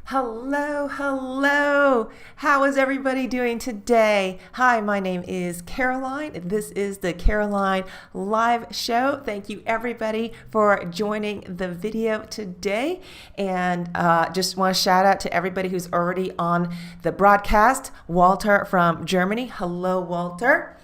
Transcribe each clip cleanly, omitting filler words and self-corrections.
Hello, hello. How is everybody doing today? Hi, my name is Caroline. This is the Caroline Live Show. Thank you everybody for joining the video today. And just want to shout out to everybody who's already on the broadcast. Walter from Germany. Hello, Walter.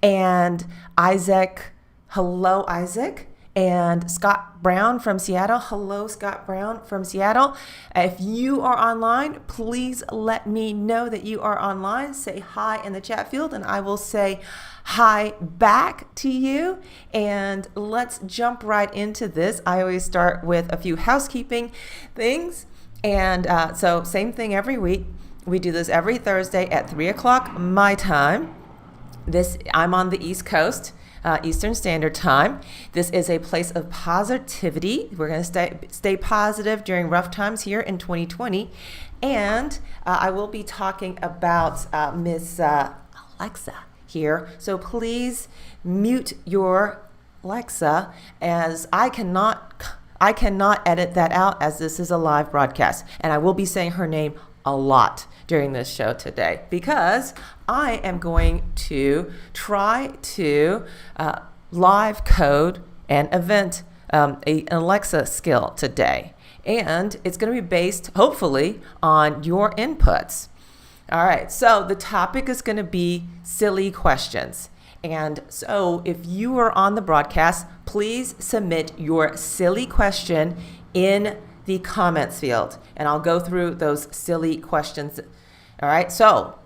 And Isaac. Hello, Isaac. And Scott Brown from Seattle. Hello, Scott Brown from Seattle. If you are online, please let me know that you are online. Say hi in the chat field and I will say hi back to you. And let's jump right into this. I always start with a few housekeeping things. And so same thing every week. We do this every Thursday at 3 o'clock my time. I'm on the East Coast. Eastern Standard Time. This is a place of positivity. We're going to stay positive during rough times here in 2020. And I will be talking about Miss Alexa here. So please mute your Alexa, as I cannot edit that out, as this is a live broadcast. And I will be saying her name a lot during this show today, because I am going to try to live code an event, an Alexa skill today. And it's going to be based, hopefully, on your inputs. All right, so the topic is going to be silly questions. And so if you are on the broadcast, please submit your silly question in the comments field, and I'll go through those silly questions. All right, so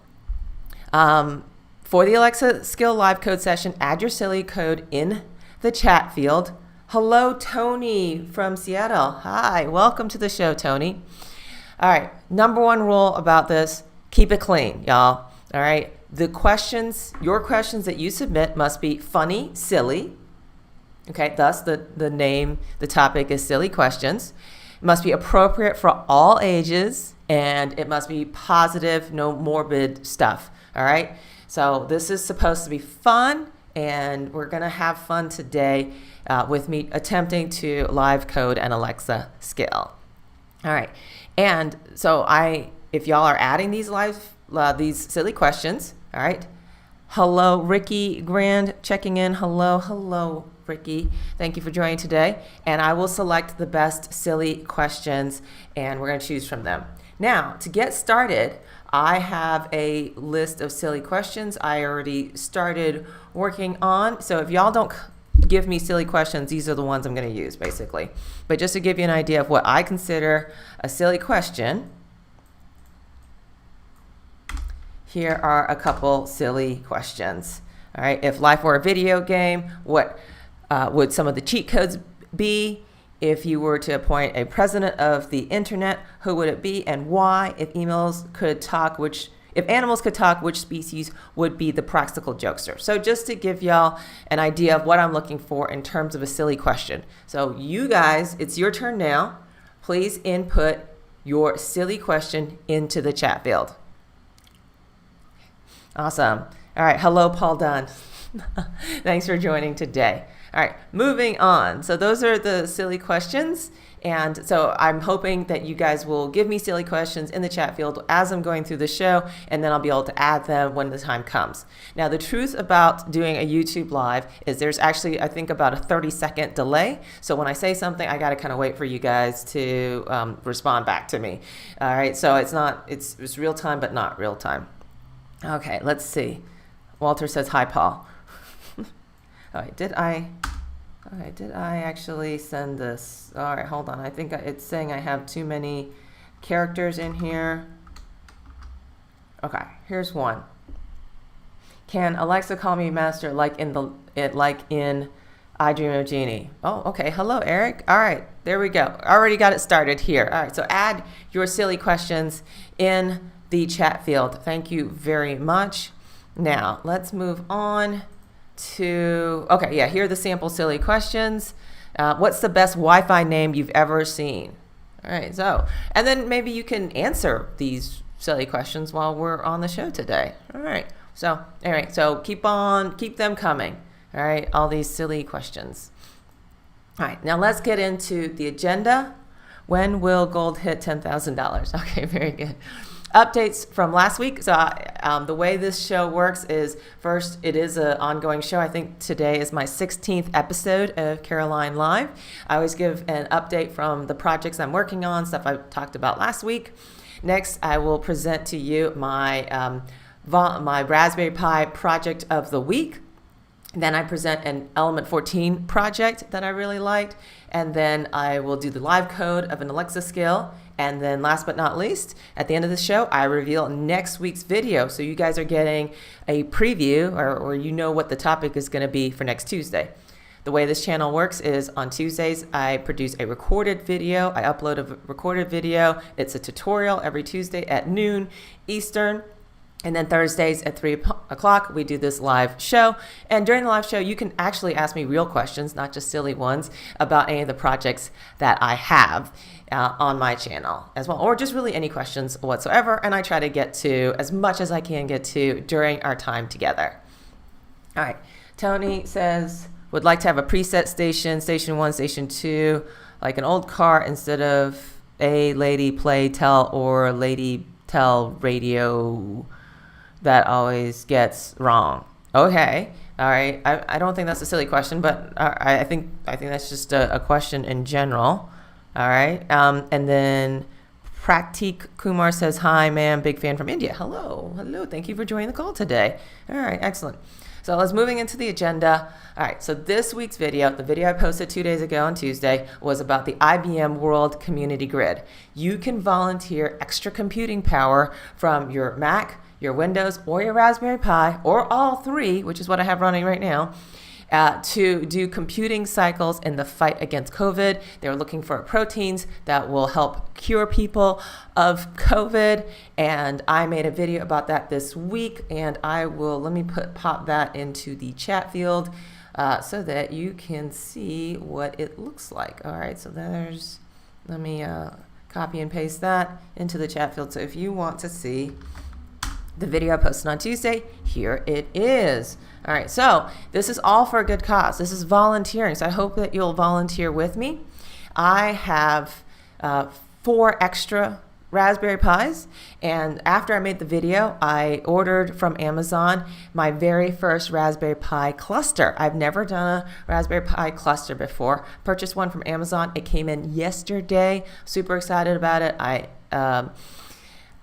for the Alexa skill live code session, add your silly code in the chat field. Hello, Tony from Seattle. Hi, welcome to the show, Tony. All right, number one rule about this, keep it clean, y'all. All right, your questions that you submit must be funny, silly. Okay, thus the name, the topic is silly questions. It must be appropriate for all ages, and it must be positive, no morbid stuff. All right. So this is supposed to be fun, and we're going to have fun today with me attempting to live code an Alexa skill. All right. And so if y'all are adding these these silly questions, all right. Hello, Ricky Grand checking in. Hello, Ricky. Thank you for joining today. And I will select the best silly questions, and we're going to choose from them. Now, to get started, I have a list of silly questions I already started working on. So if y'all don't give me silly questions, these are the ones I'm going to use, basically. But just to give you an idea of what I consider a silly question, here are a couple silly questions. All right, if life were a video game, what would some of the cheat codes be? If you were to appoint a president of the internet, who would it be and why? If animals could talk, which species would be the practical jokester? So just to give y'all an idea of what I'm looking for in terms of a silly question. So you guys, it's your turn now. Please input your silly question into the chat field. Awesome. All right. Hello, Paul Dunn. Thanks for joining today. All right, moving on. So those are the silly questions. And so I'm hoping that you guys will give me silly questions in the chat field as I'm going through the show, and then I'll be able to add them when the time comes. Now, the truth about doing a YouTube Live is there's actually, I think, about a 30-second delay. So when I say something, I got to kind of wait for you guys to respond back to me. All right, so it's real time, but not real time. Okay, let's see. Walter says, hi, Paul. All right, did I actually send this? All right, hold on. I think it's saying I have too many characters in here. Okay, here's one. Can Alexa call me master like in I Dream of Jeannie? Oh, okay. Hello, Eric. All right, there we go. Already got it started here. All right, so add your silly questions in the chat field. Thank you very much. Now, let's move on to, okay, yeah, here are the sample silly questions. What's the best Wi-Fi name you've ever seen? All right, so, and then maybe you can answer these silly questions while we're on the show today. All right, so, all right, so keep them coming. All right, all these silly questions. All right, now let's get into the agenda When will gold hit $10,000? Okay, very good. Updates from last week. So the way this show works is, first, it is an ongoing show. I think today is my 16th episode of Caroline Live. I always give an update from the projects I'm working on, stuff I talked about last week. Next, I will present to you my Raspberry Pi project of the week. Then I present an Element 14 project that I really liked. And then I will do the live code of an Alexa skill. And then last but not least, at the end of the show, I reveal next week's video. So you guys are getting a preview, or you know what the topic is going to be for next Tuesday. The way this channel works is on Tuesdays, I produce a recorded video. I upload a recorded video. It's a tutorial every Tuesday at noon Eastern. And then Thursdays at 3 o'clock, we do this live show. And during the live show, you can actually ask me real questions, not just silly ones, about any of the projects that I have on my channel as well, or just really any questions whatsoever. And I try to get to as much as I can get to during our time together. All right. Tony says, would like to have a preset station, station 1, station 2, like an old car instead of a lady play tell or lady tell radio. That always gets wrong. Okay, all right. I don't think that's a silly question, but I think that's just a question in general. All right. And then Praktik Kumar says, hi, ma'am, big fan from India. Hello. Thank you for joining the call today. All right, excellent. So let's moving into the agenda. All right, so this week's video, the video I posted 2 days ago on Tuesday, was about the IBM World Community Grid. You can volunteer extra computing power from your Mac, your Windows, or your Raspberry Pi, or all three, which is what I have running right now, to do computing cycles in the fight against COVID. They're looking for proteins that will help cure people of COVID, and I made a video about that this week, and I will, let me pop that into the chat field so that you can see what it looks like. All right, so there's, let me copy and paste that into the chat field. So if you want to see the video I posted on Tuesday, here it is. All right, so this is all for a good cause. This is volunteering, so I hope that you'll volunteer with me. I have 4 extra Raspberry Pis, and after I made the video, I ordered from Amazon my very first Raspberry Pi cluster. I've never done a Raspberry Pi cluster before. Purchased one from Amazon. It came in yesterday. Super excited about it.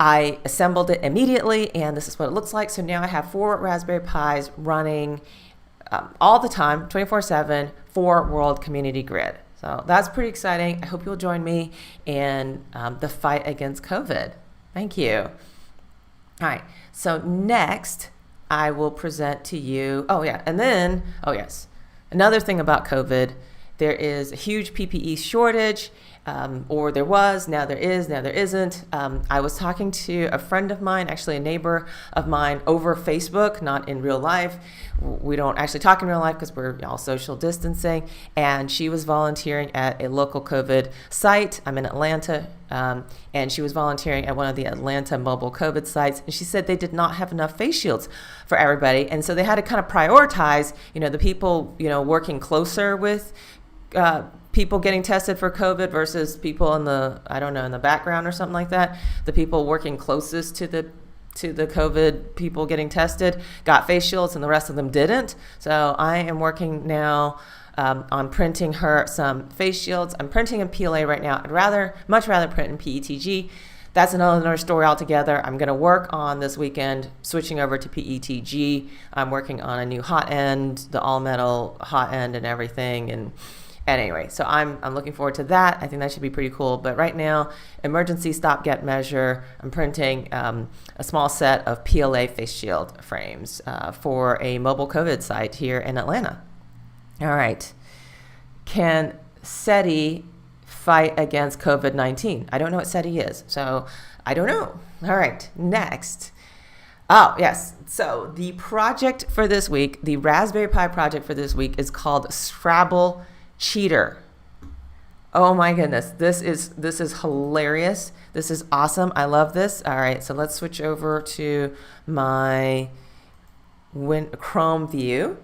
I assembled it immediately, and this is what it looks like. So now I have 4 Raspberry Pis running all the time, 24/7, for World Community Grid. So that's pretty exciting. I hope you'll join me in the fight against COVID. Thank you. All right, so next I will present to you, another thing about COVID, there is a huge PPE shortage. Or there was, now there is, now there isn't. I was talking to a friend of mine, actually a neighbor of mine, over Facebook, not in real life. We don't actually talk in real life because we're all social distancing. And she was volunteering at a local COVID site. I'm in Atlanta. And she was volunteering at one of the Atlanta mobile COVID sites. And she said they did not have enough face shields for everybody. And so they had to kind of prioritize, the people, working closer with people getting tested for COVID versus people in the background or something like that. The people working closest to the COVID people getting tested got face shields and the rest of them didn't. So I am working now on printing her some face shields. I'm printing in PLA right now. I'd much rather print in PETG. That's another story altogether. I'm going to work on this weekend switching over to PETG. I'm working on a new hot end, the all metal hot end and everything. And anyway, so I'm looking forward to that. I think that should be pretty cool. But right now, emergency stopgap measure, I'm printing a small set of PLA face shield frames for a mobile COVID site here in Atlanta. All right. Can SETI fight against COVID-19? I don't know what SETI is, so I don't know. All right, next. Oh, yes. So the project for this week, the Raspberry Pi project for this week is called Scrabble Cheater. Oh my goodness, this is hilarious. This is awesome. I love this. All right, so let's switch over to my Chrome view.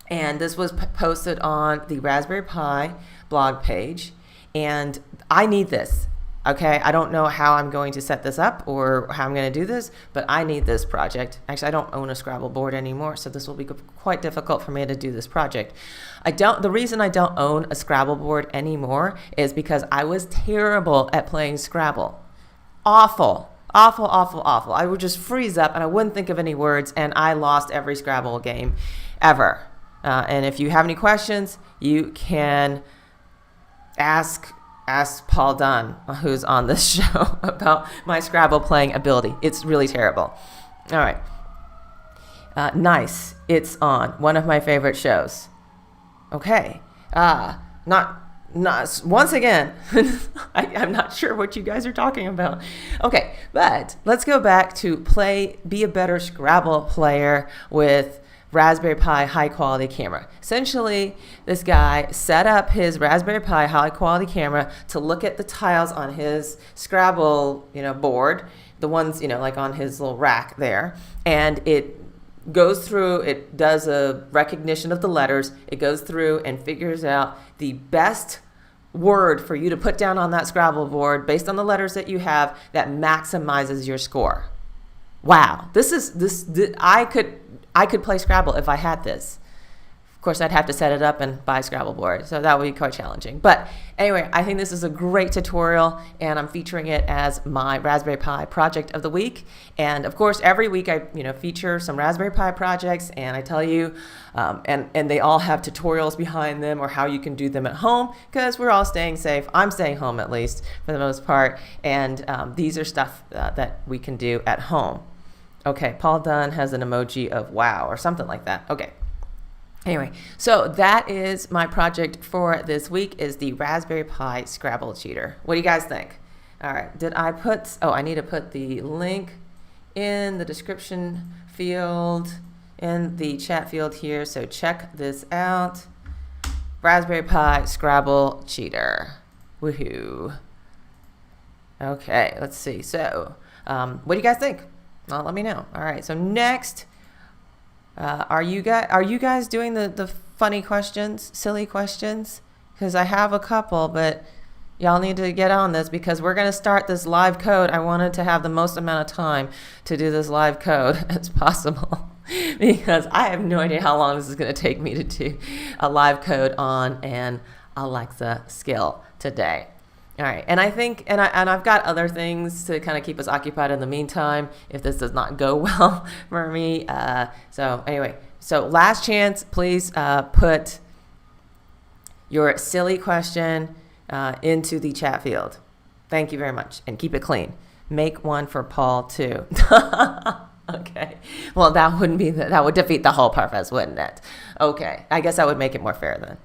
And this was posted on the Raspberry Pi blog page. and I need this. Okay, I don't know how I'm going to set this up or how I'm going to do this, but I need this project. Actually, I don't own a Scrabble board anymore, so this will be quite difficult for me to do this project. The reason I don't own a Scrabble board anymore is because I was terrible at playing Scrabble. Awful. I would just freeze up and I wouldn't think of any words, and I lost every Scrabble game ever. And if you have any questions, you can ask Paul Dunn, who's on this show, about my Scrabble playing ability. It's really terrible. All right. Nice. It's on. One of my favorite shows. Okay. Not once again, I'm not sure what you guys are talking about. Okay, but let's go back to be a better Scrabble player with Raspberry Pi high quality camera. Essentially, this guy set up his Raspberry Pi high quality camera to look at the tiles on his Scrabble, board, the ones, like on his little rack there, and it goes through, it does a recognition of the letters, it goes through and figures out the best word for you to put down on that Scrabble board based on the letters that you have that maximizes your score. Wow, I could play Scrabble if I had this. Of course, I'd have to set it up and buy a Scrabble board, so that would be quite challenging. But anyway, I think this is a great tutorial, and I'm featuring it as my Raspberry Pi project of the week. And of course, every week I feature some Raspberry Pi projects, and I tell you, and they all have tutorials behind them or how you can do them at home, because we're all staying safe. I'm staying home at least for the most part, and these are stuff that we can do at home. Okay, Paul Dunn has an emoji of wow or something like that. Okay. Anyway, so that is my project for this week, is the Raspberry Pi Scrabble cheater. What do you guys think? All right, I need to put the link in the description field, in the chat field here, so check this out. Raspberry Pi Scrabble cheater. Woohoo. Okay, let's see. So, what do you guys think? Well, let me know. All right, so next, are you guys doing the funny questions, silly questions? Because I have a couple, but y'all need to get on this because we're going to start this live code. I wanted to have the most amount of time to do this live code as possible because I have no idea how long this is going to take me to do a live code on an Alexa skill today. All right, and I think, and I've got other things to kind of keep us occupied in the meantime if this does not go well for me. So anyway, so last chance, please put your silly question into the chat field. Thank you very much, and keep it clean. Make one for Paul too. Okay, well that would defeat the whole purpose, wouldn't it? Okay, I guess I would make it more fair then.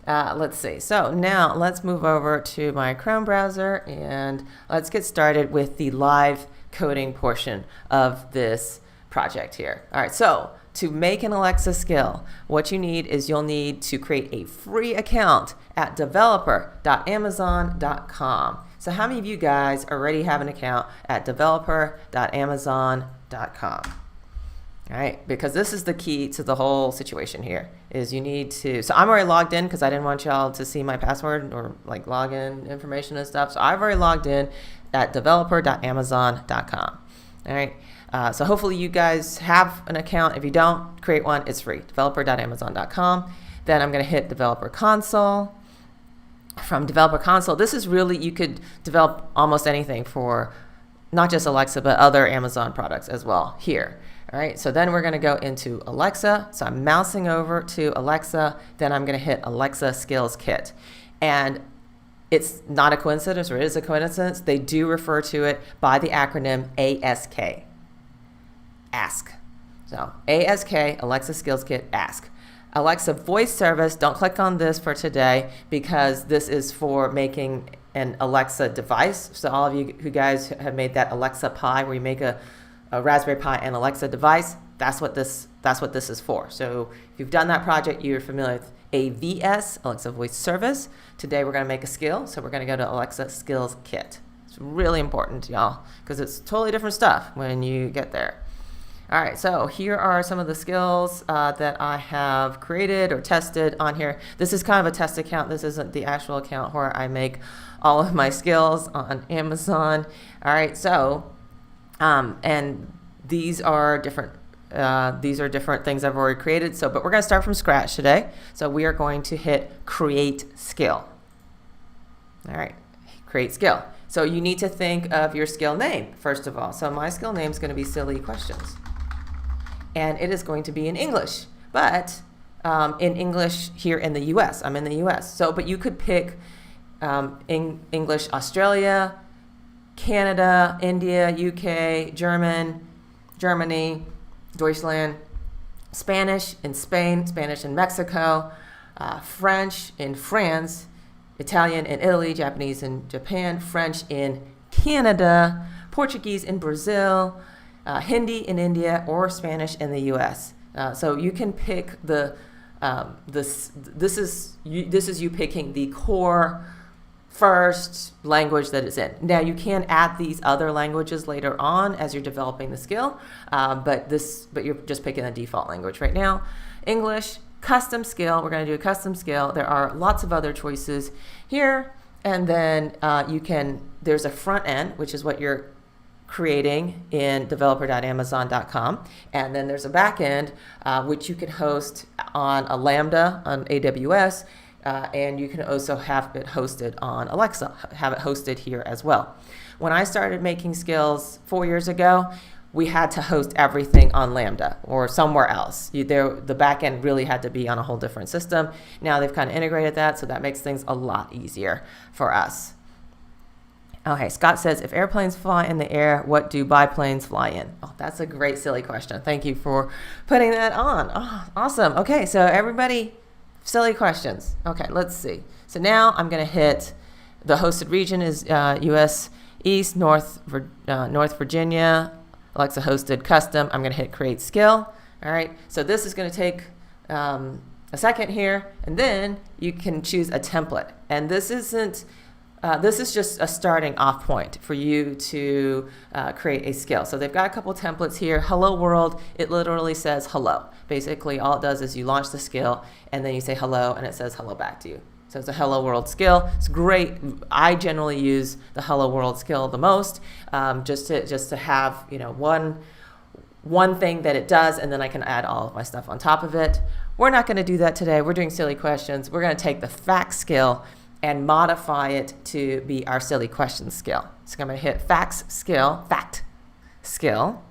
Let's see. So now let's move over to my Chrome browser and let's get started with the live coding portion of this project here. All right. So to make an Alexa skill, what you need is you'll need to create a free account at developer.amazon.com. So how many of you guys already have an account at developer.amazon.com? All right, because this is the key to the whole situation here, is you need to, so I'm already logged in because I didn't want y'all to see my password or like login information and stuff. So I've already logged in at developer.amazon.com. All right, so hopefully you guys have an account. If you don't, create one, it's free, developer.amazon.com. Then I'm gonna hit Developer Console. From Developer Console, this is really, you could develop almost anything for not just Alexa, but other Amazon products as well here. All right, so then we're going to go into Alexa. So I'm mousing over to Alexa, then I'm going to hit Alexa Skills Kit. And it's not a coincidence, or it is a coincidence. They do refer to it by the acronym ASK. Ask. So ASK, Alexa Skills Kit, ask. Alexa Voice Service, don't click on this for today because this is for making an Alexa device. So all of you who guys have made that Alexa Pi, where you make a Raspberry Pi and Alexa device, that's what this is for. So if you've done that project, you're familiar with AVS, Alexa Voice Service. Today we're going to make a skill, so we're going to go to Alexa Skills Kit. It's really important, y'all, because it's totally different stuff when you get there. All right, so here are some of the skills that I have created or tested on here. This is kind of a test account. This isn't the actual account where I make all of my skills on Amazon. All right, so, and these are different things I've already created. So, but we're going to start from scratch today. So we are going to hit create skill. All right, create skill. So you need to think of your skill name, first of all. So my skill name is going to be Silly Questions. And it is going to be in English, but in English here in the US. I'm in the US. So, but you could pick English Australia, Canada, India, UK, Germany, Deutschland, Spanish in Spain, Spanish in Mexico, French in France, Italian in Italy, Japanese in Japan, French in Canada, Portuguese in Brazil, Hindi in India, or Spanish in the U.S. So you can pick this is you picking the core first language that it's in. Now you can add these other languages later on as you're developing the skill, but you're just picking the default language right now. English. Custom skill, we're going to do a custom skill. There are lots of other choices here. And then there's a front end, which is what you're creating in developer.amazon.com. And then there's a back end, which you can host on a Lambda on AWS. And you can also have it hosted on Alexa, have it hosted here as well. When I started making skills 4 years ago, we had to host everything on Lambda or somewhere else. The back end really had to be on a whole different system. Now they've kind of integrated that, so that makes things a lot easier for us. Okay, Scott says, if airplanes fly in the air, what do biplanes fly in? Oh, that's a great silly question. Thank you for putting that on. Oh, awesome. Okay, so everybody, silly questions. Okay, let's see. So now I'm going to hit the hosted region is US East, North Virginia. Alexa hosted custom. I'm going to hit create skill. All right. So this is going to take a second here, and then you can choose a template. And this isn't. This is just a starting off point for you to create a skill. So they've got a couple templates here. Hello world. It literally says hello. Basically, all it does is you launch the skill, and then you say hello, and it says hello back to you. So it's a hello world skill. It's great. I generally use the hello world skill the most, just to have one thing that it does, and then I can add all of my stuff on top of it. We're not going to do that today. We're doing silly questions. We're going to take the fact skill and modify it to be our silly questions skill. So I'm going to hit fact skill. All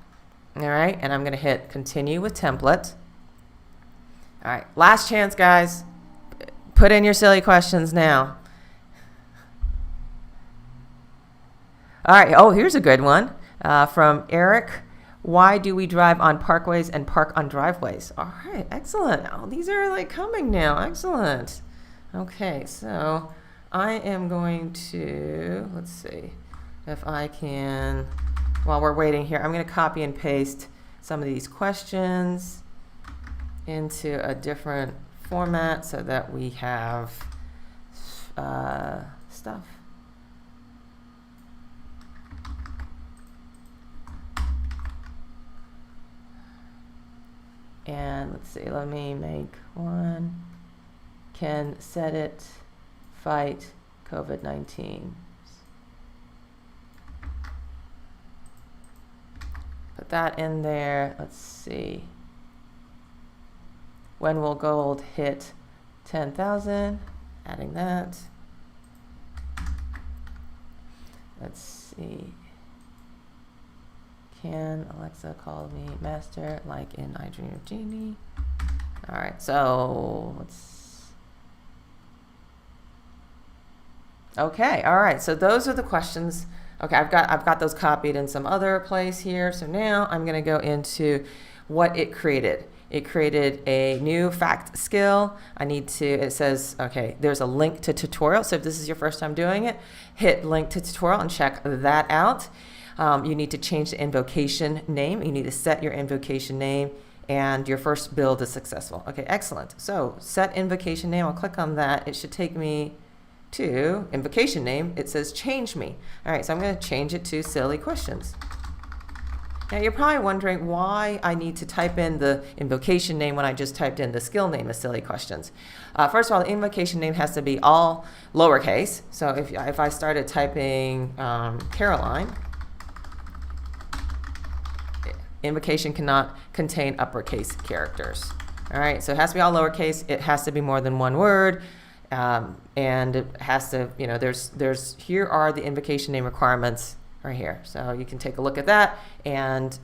right, and I'm going to hit continue with template. All right, last chance, guys. Put in your silly questions now. All right. Oh, here's a good one from Eric. Why do we drive on parkways and park on driveways? All right. Excellent. Oh, these are like coming now. Excellent. Okay. So I am going to, let's see if I can, while we're waiting here, I'm going to copy and paste some of these questions into a different format so that we have stuff. And let's see, let me make one. Can set it fight COVID-19? Put that in there. Let's see. When will gold hit 10,000? Adding that. Let's see. Can Alexa call me master like in I Dream of Jeannie? All right, so let's. Okay, all right. So those are the questions. Okay, I've got those copied in some other place here. So now I'm going to go into what it created. It created a new fact skill. It says, okay, there's a link to tutorial. So if this is your first time doing it, hit link to tutorial and check that out. You need to change the invocation name. You need to set your invocation name, and your first build is successful. Okay, excellent. So set invocation name. I'll click on that. It should take me to invocation name. It says change me. All right, so I'm going to change it to silly questions. Now you're probably wondering why I need to type in the invocation name when I just typed in the skill name of SILY Questions. First of all, the invocation name has to be all lowercase. So if I started typing Caroline, invocation cannot contain uppercase characters. All right, so it has to be all lowercase. It has to be more than one word. And it has to, you know, here are the invocation name requirements right here. So you can take a look at that, and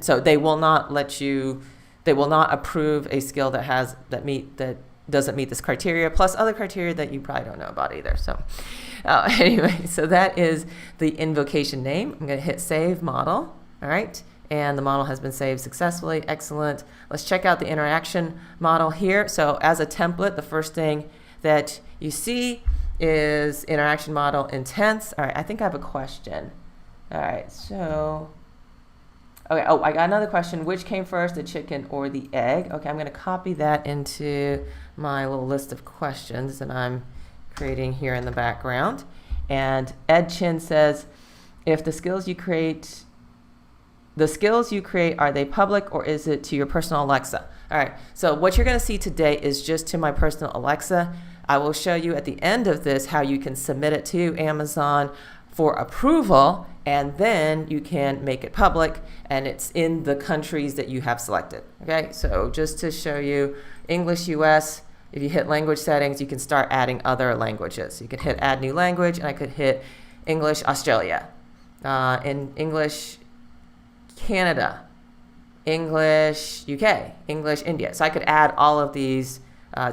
so they will not approve a skill that doesn't meet this criteria, plus other criteria that you probably don't know about either. So anyway, so that is the invocation name. I'm going to hit save model. All right. And the model has been saved successfully. Excellent. Let's check out the interaction model here. So as a template, the first thing that you see is interaction model intents. All right, I think I have a question. All right, so, okay, oh, I got another question. Which came first, the chicken or the egg? Okay, I'm going to copy that into my little list of questions that I'm creating here in the background. And Ed Chin says, if the skills you create, are they public or is it to your personal Alexa? All right, so what you're going to see today is just to my personal Alexa. I will show you at the end of this how you can submit it to Amazon for approval, and then you can make it public, and it's in the countries that you have selected. Okay, so just to show you, English US, if you hit language settings, you can start adding other languages. You can hit add new language, and I could hit English Australia, in English Canada, English UK, English India. So I could add all of these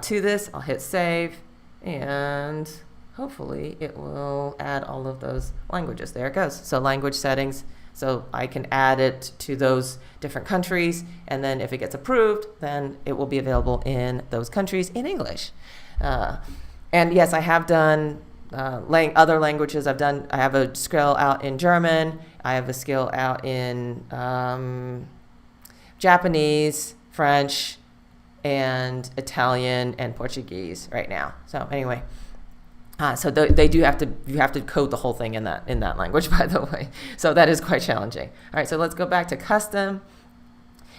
to this. I'll hit save, and hopefully it will add all of those languages. There it goes. So language settings. So I can add it to those different countries, and then if it gets approved, then it will be available in those countries in English. And yes, I have done other languages. I have a skill out in German. I have a skill out in Japanese, French, and Italian and Portuguese right now. So anyway, so they do have to, you have to code the whole thing in that language, by the way. So that is quite challenging. All right, so let's go back to custom,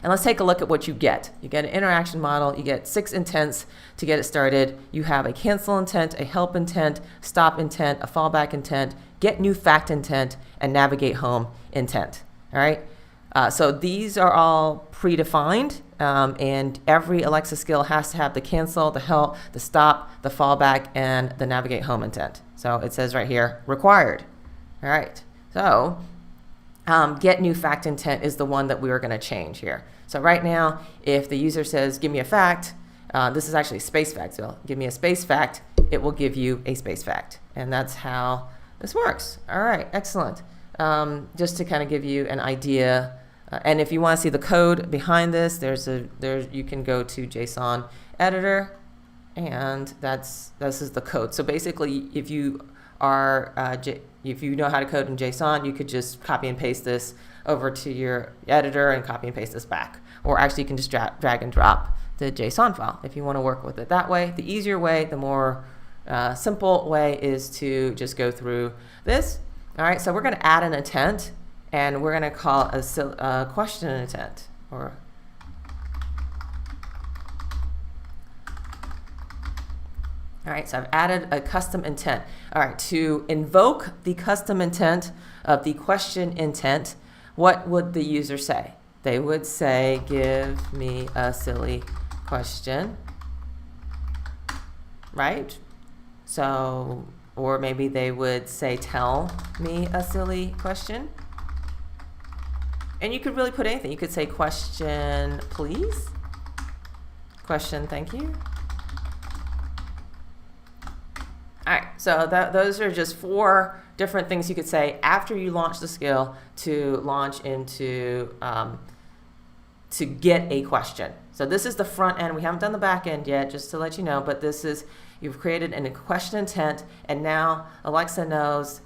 and let's take a look at what you get. You get an interaction model. You get 6 intents to get it started. You have a cancel intent, a help intent, stop intent, a fallback intent, get new fact intent, and navigate home intent. All right. So these are all predefined, and every Alexa skill has to have the cancel, the help, the stop, the fallback, and the navigate home intent. So it says right here, required. All right. So get new fact intent is the one that we are going to change here. So right now, if the user says, give me a fact, this is actually a space fact. So give me a space fact, it will give you a space fact. And that's how this works. All right, excellent. Just to kind of give you an idea. And if you want to see the code behind this, you can go to JSON editor, and this is the code. So basically, if you know how to code in JSON, you could just copy and paste this over to your editor and copy and paste this back. Or actually, you can just drag and drop the JSON file if you want to work with it that way. The easier way, the more simple way, is to just go through this. All right, so we're going to add an intent, and we're going to call a question intent. All right, so I've added a custom intent. All right, to invoke the custom intent of the question intent, what would the user say? They would say, give me a silly question, right? So, or maybe they would say, tell me a silly question. And you could really put anything. You could say, question, please. Question, thank you. All right, so those are just 4 different things you could say after you launch the skill to launch into, to get a question. So this is the front end. We haven't done the back end yet, just to let you know, but this is, you've created a question intent, and now Alexa knows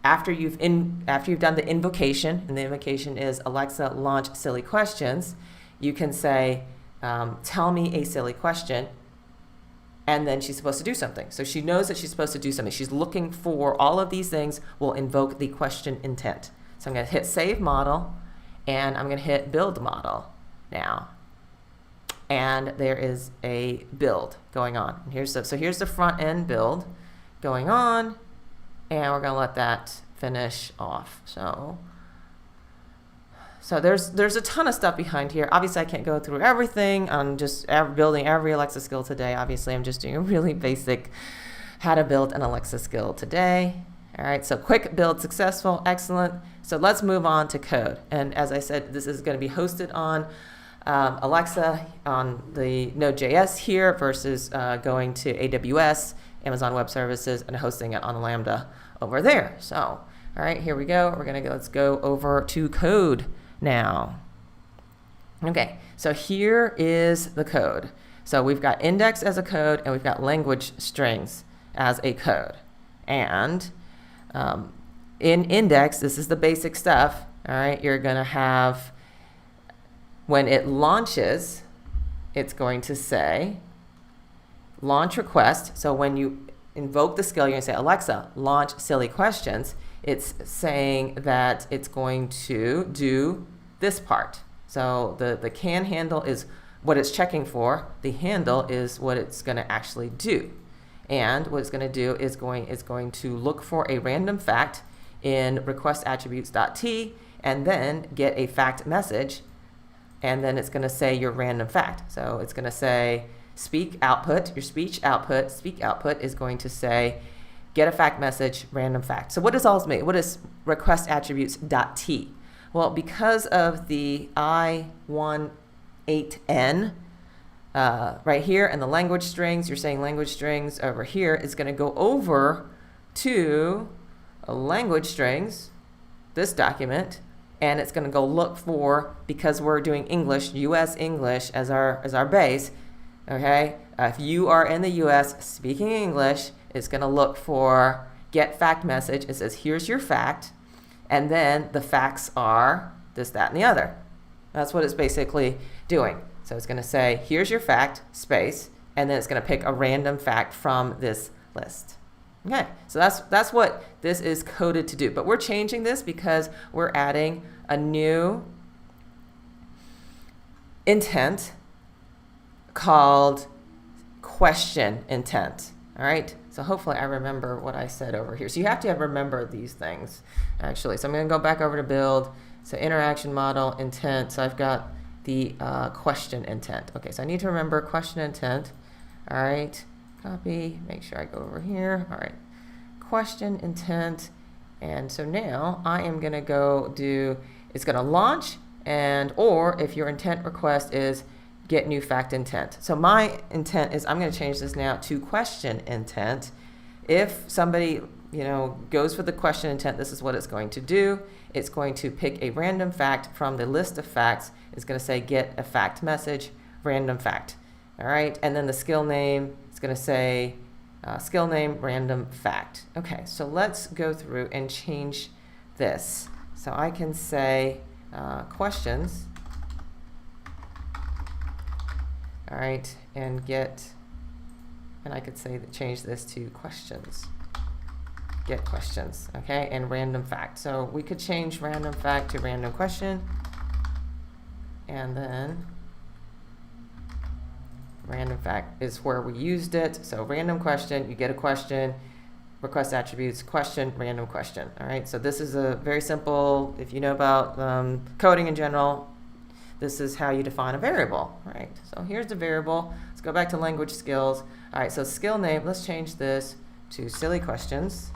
after you've done the invocation, and the invocation is Alexa launch silly questions, you can say, tell me a silly question, and then she's supposed to do something. So she knows that she's supposed to do something. She's looking for all of these things will invoke the question intent. So I'm going to hit save model, and I'm going to hit build model now. And there is a build going on. And here's the front end build going on, and we're going to let that finish off. So there's a ton of stuff behind here. Obviously, I can't go through everything. I'm just building every Alexa skill today. Obviously, I'm just doing a really basic how to build an Alexa skill today. All right, so quick build successful, excellent. So let's move on to code. And as I said, this is going to be hosted on Alexa on the Node.js here versus going to AWS, Amazon Web Services, and hosting it on Lambda over there. So, all right, here we go. Let's go over to code now. Okay, so here is the code. So we've got index as a code, and we've got language strings as a code. And in index, this is the basic stuff. All right, you're going to have, when it launches, it's going to say launch request. So when you invoke the skill, you're going to say, Alexa, launch SILY questions. It's saying that it's going to do this part. So the can handle is what it's checking for. The handle is what it's going to actually do. And what it's going to do is going to look for a random fact in request attributes.t and then get a fact message. And then it's going to say your random fact. So it's going to say speak output, your speech output is going to say get a fact message, random fact. So what does all this mean? What is request attributes.t? Well, because of the I18N right here and the language strings, you're saying language strings over here, is going to go over to language strings, this document, and it's going to go look for, because we're doing English, US English as our base, okay? If you are in the US speaking English, it's going to look for get fact message. It says, here's your fact, and then the facts are this, that, and the other. That's what it's basically doing. So it's going to say, here's your fact, space, and then it's going to pick a random fact from this list. Okay, so that's what this is coded to do. But we're changing this because we're adding a new intent called question intent. All right, so hopefully I remember what I said over here. So you have to remember these things, actually. So I'm going to go back over to build. So interaction model intent. So I've got the question intent. Okay, so I need to remember question intent. All right, copy, make sure I go over here. All right, question intent. And so now I am going to go do, it's going to launch, and or if your intent request is get new fact intent. So my intent is I'm going to change this now to question intent. If somebody goes for the question intent, this is what it's going to do. It's going to pick a random fact from the list of facts. It's going to say get a fact message, random fact. All right, and then the skill name is going to say skill name, random fact. Okay, so let's go through and change this. So I can say questions. All right, and I could say change this to questions. Get questions, okay, and random fact. So we could change random fact to random question, and then random fact is where we used it. So random question, you get a question, request attributes, question, random question. All right, so this is a very simple, if you know about coding in general, this is how you define a variable, right? So here's the variable. Let's go back to language skills. All right, so skill name, let's change this to SILY questions.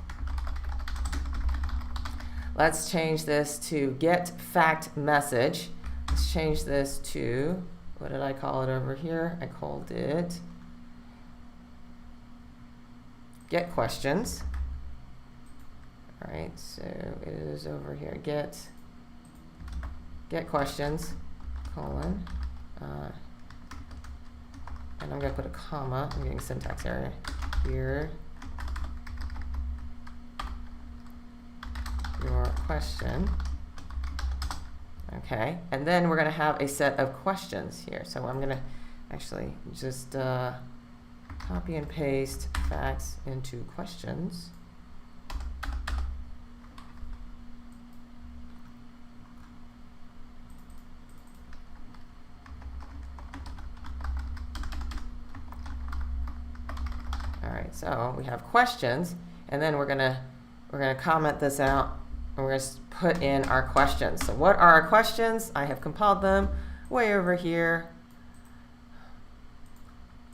Let's change this to get fact message. Let's change this to, what did I call it over here? I called it get questions. All right, so it is over here, get questions, colon, and I'm going to put a comma. I'm getting syntax error here. Your question. Okay, and then we're going to have a set of questions here. So I'm going to actually just copy and paste facts into questions. so we have questions, and then we're gonna comment this out, and we're gonna put in our questions. So what are our questions? I have compiled them way over here,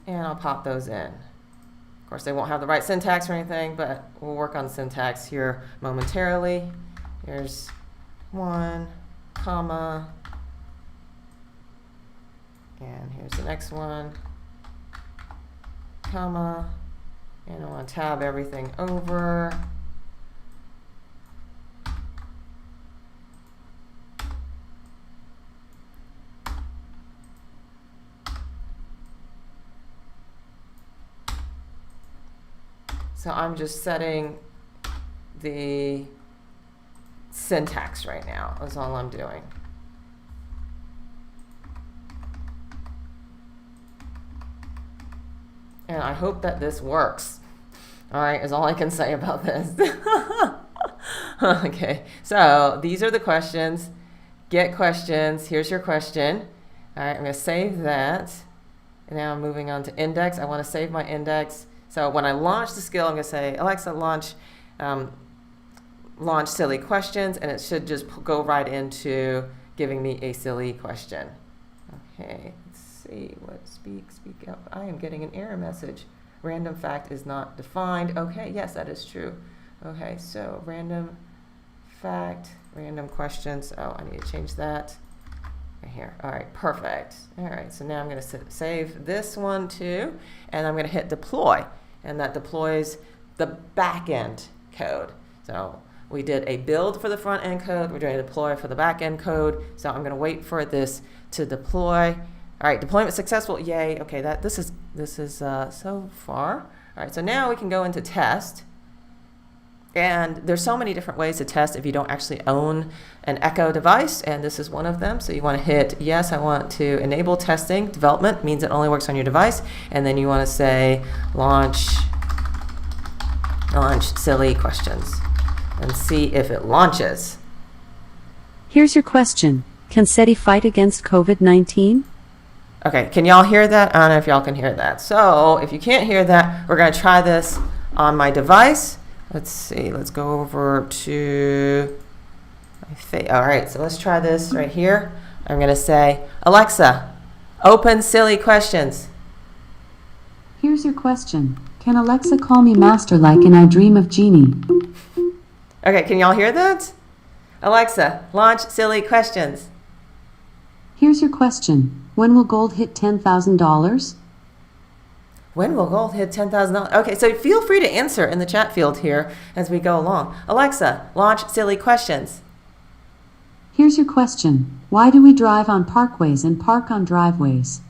and I'll pop those in. Of course, they won't have the right syntax or anything, but we'll work on syntax here momentarily. Here's 1, comma, and here's the next one, comma, and I want to tab everything over. So I'm just setting the syntax right now. That's all I'm doing. And I hope that this works. All right, is all I can say about this. Okay, so these are the questions. Get questions. Here's your question. All right, I'm going to save that. And now I'm moving on to index. I want to save my index. So when I launch the skill, I'm going to say, Alexa, launch silly questions, and it should just go right into giving me a silly question. Okay, let's see what speak out. I am getting an error message. Random fact is not defined. Okay, yes, that is true. Okay, so random fact, random questions. Oh, I need to change that right here. All right, perfect. All right, so now I'm going to save this one too, and I'm going to hit deploy, and that deploys the back end code. So we did a build for the front end code. We're doing a deploy for the back end code. So I'm going to wait for this to deploy. All right, deployment successful. Yay. Okay, this is so far. All right, so now we can go into test. And there's so many different ways to test if you don't actually own an Echo device, and this is one of them. So you want to hit yes, I want to enable testing. Development means it only works on your device, and then you want to say launch silly questions and see if it launches. Here's your question. Can SETI fight against COVID-19? Okay, can y'all hear that? I don't know if y'all can hear that. So if you can't hear that, we're going to try this on my device. Let's see, let's go over to my face. All right, so let's try this right here. I'm going to say, Alexa, open silly questions. Here's your question. Can Alexa call me master like in I Dream of Jeannie? Okay, can y'all hear that? Alexa, launch silly questions. Here's your question. When will gold hit $10,000? When will gold hit $10,000? Okay, so feel free to answer in the chat field here as we go along. Alexa, launch silly questions. Here's your question. Why do we drive on parkways and park on driveways?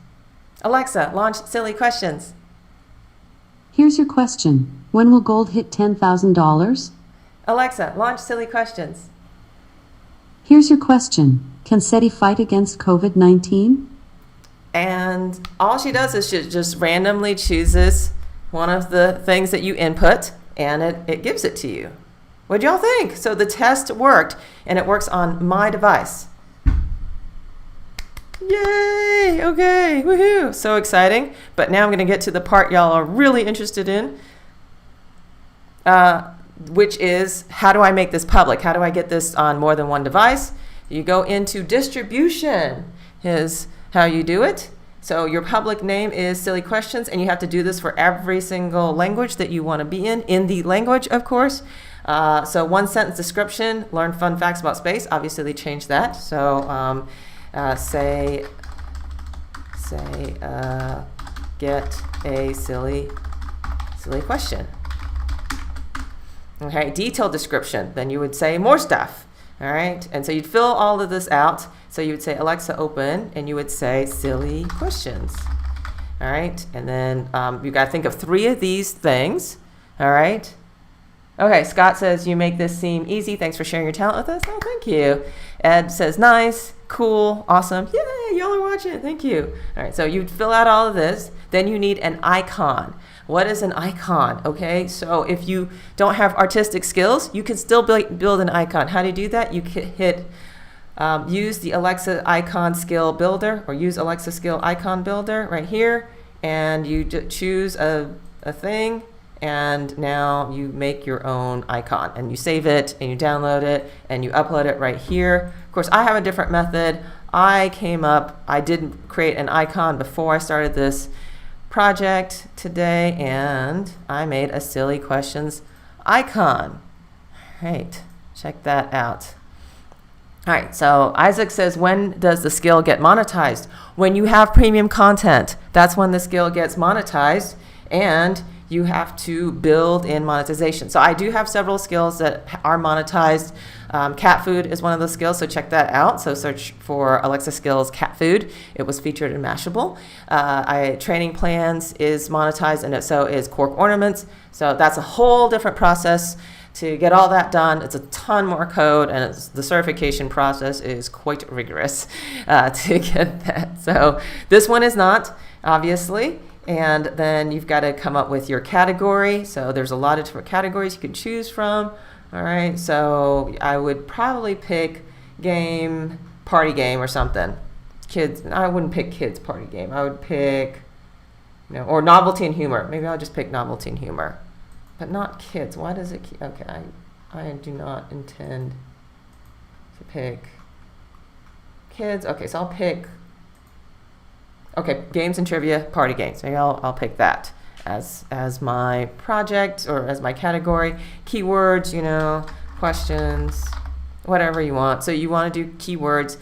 Alexa, launch silly questions. Here's your question. When will gold hit $10,000? Alexa, launch silly questions. Here's your question. Can SETI fight against COVID-19? And all she does is she just randomly chooses one of the things that you input, and it gives it to you. What'd y'all think? So the test worked, and it works on my device. Yay! Okay, woohoo! So exciting. But now I'm going to get to the part y'all are really interested in, which is how do I make this public? How do I get this on more than one device? You go into distribution. Is how you do it. So your public name is Silly Questions, and you have to do this for every single language that you want to be in the language, of course. So one sentence description, learn fun facts about space. Obviously, they changed that. So say get a silly question. Okay, detailed description. Then you would say more stuff. All right, and so you'd fill all of this out. So you would say, Alexa, open, and you would say, silly questions. All right, and then you got to think of 3 of these things. All right. Okay, Scott says, you make this seem easy. Thanks for sharing your talent with us. Oh, thank you. Ed says, nice, cool, awesome. Yay, y'all are watching. Thank you. All right, so you'd fill out all of this. Then you need an icon. What is an icon? Okay, so if you don't have artistic skills, you can still build an icon. How do you do that? You can hit use the Alexa icon skill builder, or use Alexa skill icon builder right here, and you choose a thing, and now you make your own icon and you save it and you download it and you upload it right here. Of course, I have a different method. I did create an icon before I started this project today, and I made a silly questions icon. All right, check that out. All right, so Isaac says, when does the skill get monetized? When you have premium content, that's when the skill gets monetized, and you have to build in monetization. So I do have several skills that are monetized. Cat food is one of those skills, so check that out. So search for Alexa skills cat food. It was featured in Mashable. Training plans is monetized, and so is cork ornaments. So that's a whole different process to get all that done. It's a ton more code, and the certification process is quite rigorous to get that. So this one is not, obviously. And then you've got to come up with your category. So there's a lot of different categories you can choose from. All right, so I would probably pick game, party game or something. Kids, I wouldn't pick kids party game. I would pick, or novelty and humor. Maybe I'll just pick novelty and humor, but not kids. Why does it, okay, I do not intend to pick kids. Okay, so I'll pick, okay, games and trivia, party games. Maybe I'll pick that as my project or as my category. Keywords, questions, whatever you want. So you want to do keywords.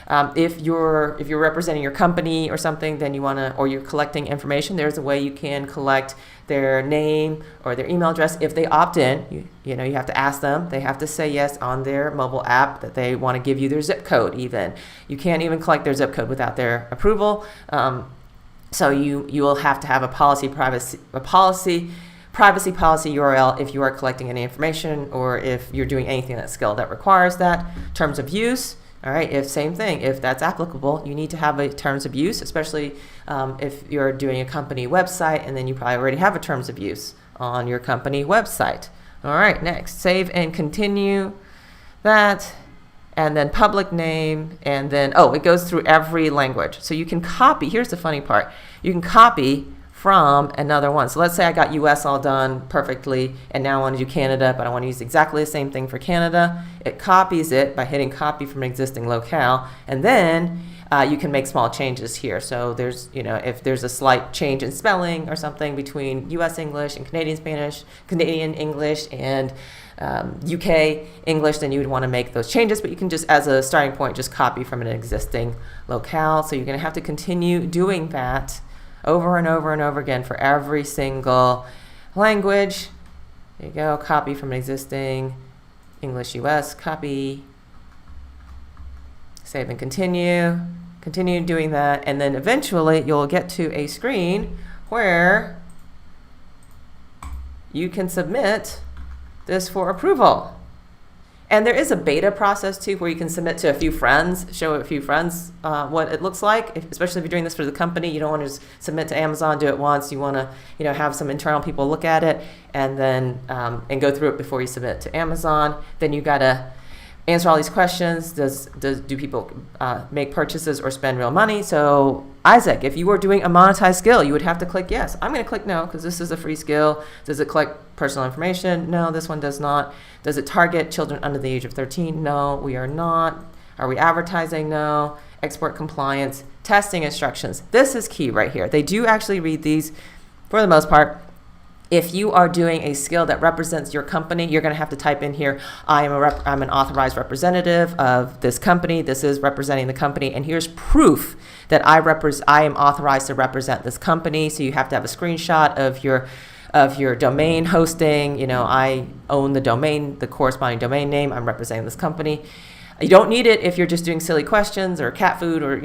If you're representing your company or something, then or you're collecting information, there's a way you can collect their name or their email address. If they opt in, you have to ask them. They have to say yes on their mobile app that they want to give you their zip code even. You can't even collect their zip code without their approval. So you will have to have a privacy policy URL if you are collecting any information or if you're doing anything in that skill that requires that. Terms of use. All right, same thing, if that's applicable, you need to have a terms of use, especially if you're doing a company website, and then you probably already have a terms of use on your company website. All right, next, save and continue that, and then public name, and then, it goes through every language. So you can copy, here's the funny part, you can copy from another one. So let's say I got US all done perfectly, and now I want to do Canada, but I want to use exactly the same thing for Canada. It copies it by hitting copy from an existing locale, and then you can make small changes here. So there's, if there's a slight change in spelling or something between US English and Canadian Spanish, Canadian English and UK English, then you would want to make those changes, but you can just, as a starting point, just copy from an existing locale. So you're going to have to continue doing that over and over and over again for every single language. There you go, copy from an existing English US, copy, save and continue doing that, and then eventually you'll get to a screen where you can submit this for approval. And there is a beta process too, where you can submit to a few friends, show a few friends what it looks like. Especially if you're doing this for the company, you don't want to just submit to Amazon, do it once. You want to, have some internal people look at it, and then and go through it before you submit to Amazon. Then you got to answer all these questions. Do people make purchases or spend real money? So Isaac, if you were doing a monetized skill, you would have to click yes. I'm going to click no because this is a free skill. Does it collect personal information? No, this one does not. Does it target children under the age of 13? No, we are not. Are we advertising? No. Export compliance, testing instructions. This is key right here. They do actually read these for the most part. If you are doing a skill that represents your company, you're going to have to type in here, I'm an authorized representative of this company. This is representing the company, and here's proof that I am authorized to represent this company. So you have to have a screenshot of your domain hosting. I own the domain, the corresponding domain name. I'm representing this company. You don't need it if you're just doing silly questions or cat food or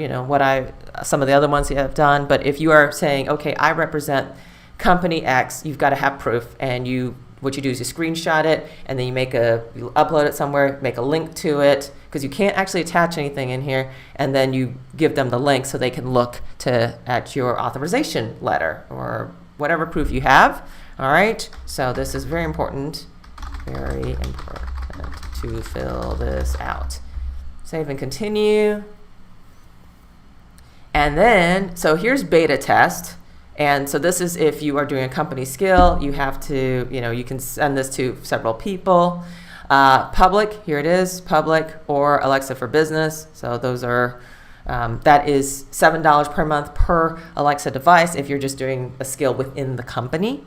some of the other ones you have done. But if you are saying, okay, I represent company X, you've got to have proof, and what you do is you screenshot it, and then you upload it somewhere, make a link to it, because you can't actually attach anything in here, and then you give them the link so they can look at your authorization letter or whatever proof you have. All right, so this is very important to fill this out. Save and continue. And then, so here's beta test. And so this is if you are doing a company skill, you have to, you can send this to several people. Public, here it is, public or Alexa for Business. So those are, that is $7 per month per Alexa device if you're just doing a skill within the company.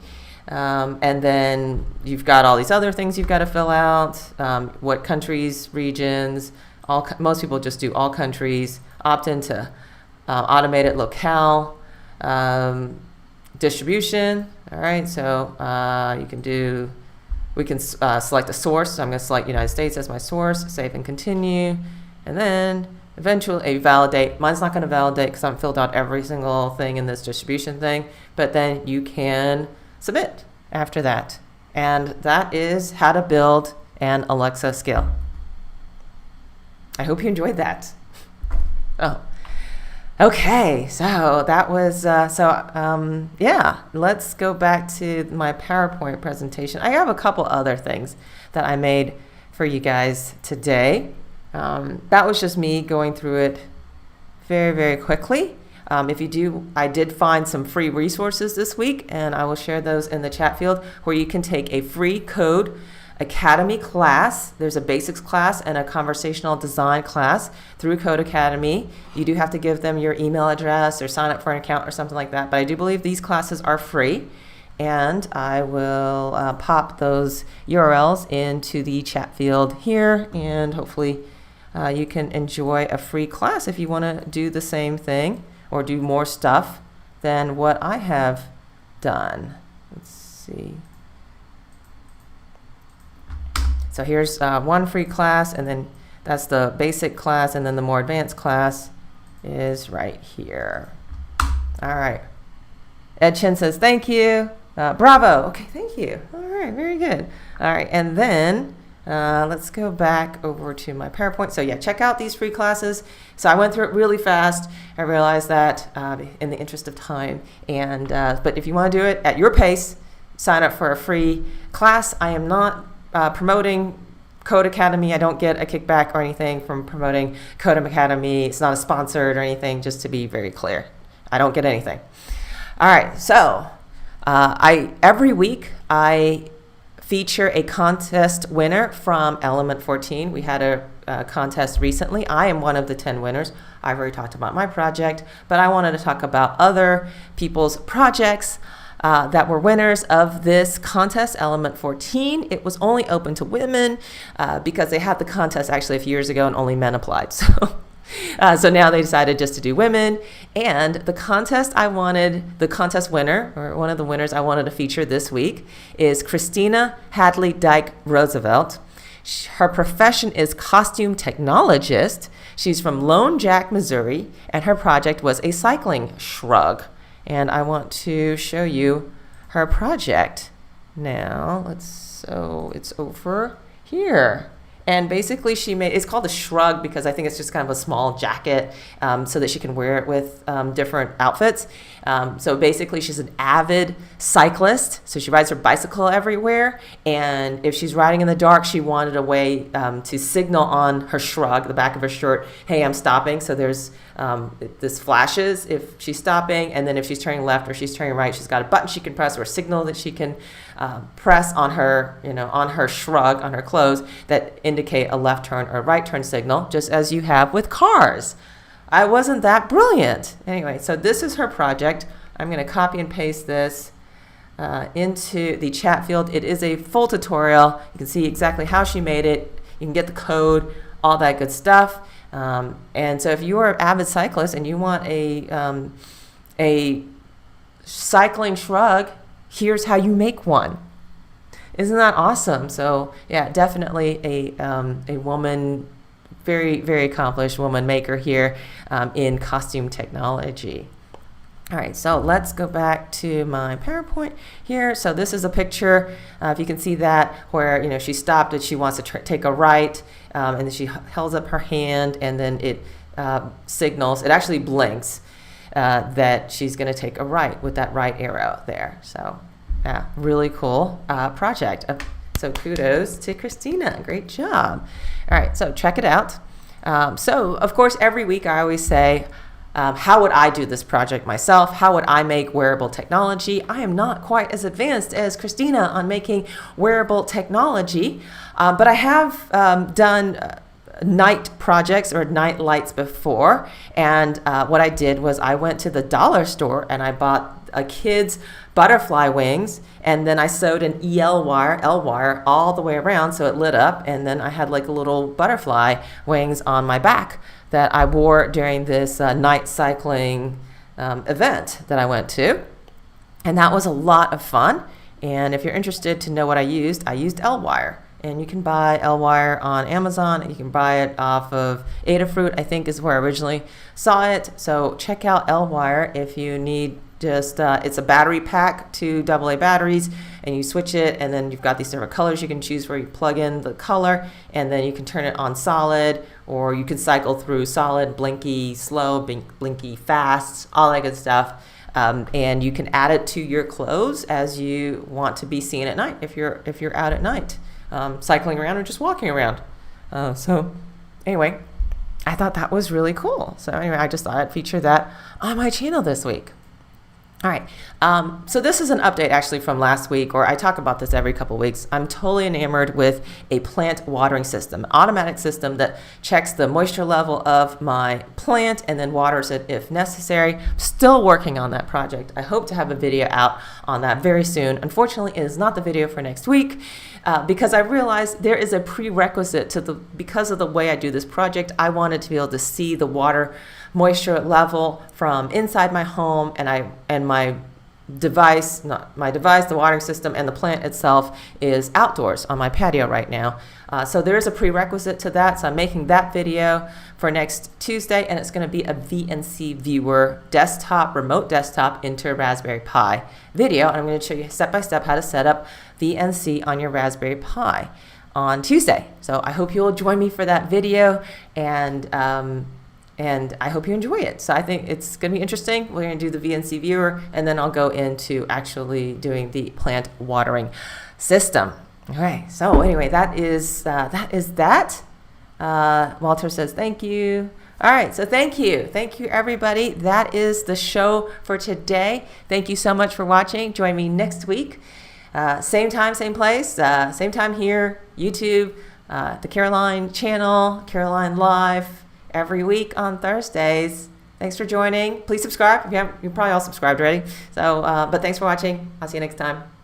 And then you've got all these other things you've got to fill out, what countries, regions, most people just do all countries, opt into automated locale, distribution. All right, so we can select a source. So I'm going to select United States as my source, save and continue, and then eventually validate. Mine's not going to validate because I haven't filled out every single thing in this distribution thing, but then you can submit after that. And that is how to build an Alexa skill. I hope you enjoyed that. Oh, okay. So that was, yeah, let's go back to my PowerPoint presentation. I have a couple other things that I made for you guys today. That was just me going through it very, very quickly. I did find some free resources this week, and I will share those in the chat field where you can take a free Code Academy class. There's a basics class and a conversational design class through Code Academy. You do have to give them your email address or sign up for an account or something like that, but I do believe these classes are free, and I will pop those URLs into the chat field here, and hopefully you can enjoy a free class if you want to do the same thing or do more stuff than what I have done. Let's see. So here's one free class, and then that's the basic class, and then the more advanced class is right here. All right. Ed Chen says, thank you. Bravo. Okay, thank you. All right, very good. All right, and then let's go back over to my PowerPoint. So yeah, check out these free classes. So I went through it really fast. I realized that in the interest of time. But if you want to do it at your pace, sign up for a free class. I am not promoting Code Academy. I don't get a kickback or anything from promoting Code Academy. It's not a sponsored or anything, just to be very clear. I don't get anything. All right, so every week I feature a contest winner from Element 14. We had a contest recently. I am one of the 10 winners. I've already talked about my project, but I wanted to talk about other people's projects that were winners of this contest, Element 14. It was only open to women because they had the contest actually a few years ago and only men applied. So now they decided just to do women. And the contest winner, or one of the winners I wanted to feature this week, is Christina Hadley Dike Roosevelt. Her profession is costume technologist. She's from Lone Jack, Missouri, and her project was a cycling shrug. And I want to show you her project now. So it's over here. And basically it's called a shrug because I think it's just kind of a small jacket so that she can wear it with different outfits. So basically she's an avid cyclist. So she rides her bicycle everywhere. And if she's riding in the dark, she wanted a way to signal on her shrug, the back of her shirt, hey, I'm stopping. So there's this flashes if she's stopping. And then if she's turning left or she's turning right, she's got a button she can press or a signal that she can press on her, on her shrug, on her clothes that indicate a left turn or a right turn signal, just as you have with cars. I wasn't that brilliant. Anyway, so this is her project. I'm going to copy and paste this into the chat field. It is a full tutorial. You can see exactly how she made it. You can get the code, all that good stuff. And so if you are an avid cyclist and you want a cycling shrug, here's how you make one. Isn't that awesome? So yeah, definitely a woman, very, very accomplished woman maker here in costume technology. All right, so let's go back to my PowerPoint here. So this is a picture, if you can see that, where she stopped and she wants to take a right, and then she holds up her hand, and then it signals, it actually blinks that she's going to take a right with that right arrow there. So yeah, really cool project. So kudos to Christina, great job. All right, so check it out. So of course every week I always say, how would I do this project myself? How would I make wearable technology? I am not quite as advanced as Christina on making wearable technology, but I have done night projects or night lights before. And what I did was I went to the dollar store and I bought a kid's butterfly wings, and then I sewed an L wire all the way around so it lit up, and then I had like a little butterfly wings on my back that I wore during this night cycling event that I went to. And that was a lot of fun. And if you're interested to know what I used L wire. And you can buy L wire on Amazon. You can buy it off of Adafruit, I think is where I originally saw it. So check out L wire if you need just, it's a battery pack, 2 AA batteries, and you switch it, and then you've got these different colors you can choose where you plug in the color, and then you can turn it on solid, or you can cycle through solid, blinky, slow, blinky, fast, all that good stuff. And you can add it to your clothes as you want to be seen at night if you're out at night, cycling around or just walking around. So anyway, I thought that was really cool. So anyway, I just thought I'd feature that on my channel this week. All right, so this is an update actually from last week, or I talk about this every couple of weeks. I'm totally enamored with a plant watering system, an automatic system that checks the moisture level of my plant and then waters it if necessary. I'm still working on that project. I hope to have a video out on that very soon. Unfortunately, it is not the video for next week because I realized there is a prerequisite to because of the way I do this project. I wanted to be able to see the water moisture level from inside my home, and my device, the watering system, and the plant itself is outdoors on my patio right now. So there is a prerequisite to that. So I'm making that video for next Tuesday, and it's going to be a VNC viewer remote desktop into a Raspberry Pi video. And I'm going to show you step by step how to set up VNC on your Raspberry Pi on Tuesday. So I hope you'll join me for that video, and I hope you enjoy it. So I think it's going to be interesting. We're going to do the VNC viewer, and then I'll go into actually doing the plant watering system. All right. So anyway, that is that. Walter says thank you. All right. So thank you everybody. That is the show for today. Thank you so much for watching. Join me next week. Same time, same place. Same time here. YouTube, the Caroline channel, Caroline Live. Every week on Thursdays. Thanks for joining. Please subscribe. If you haven't, you're probably all subscribed already. So, but thanks for watching. I'll see you next time.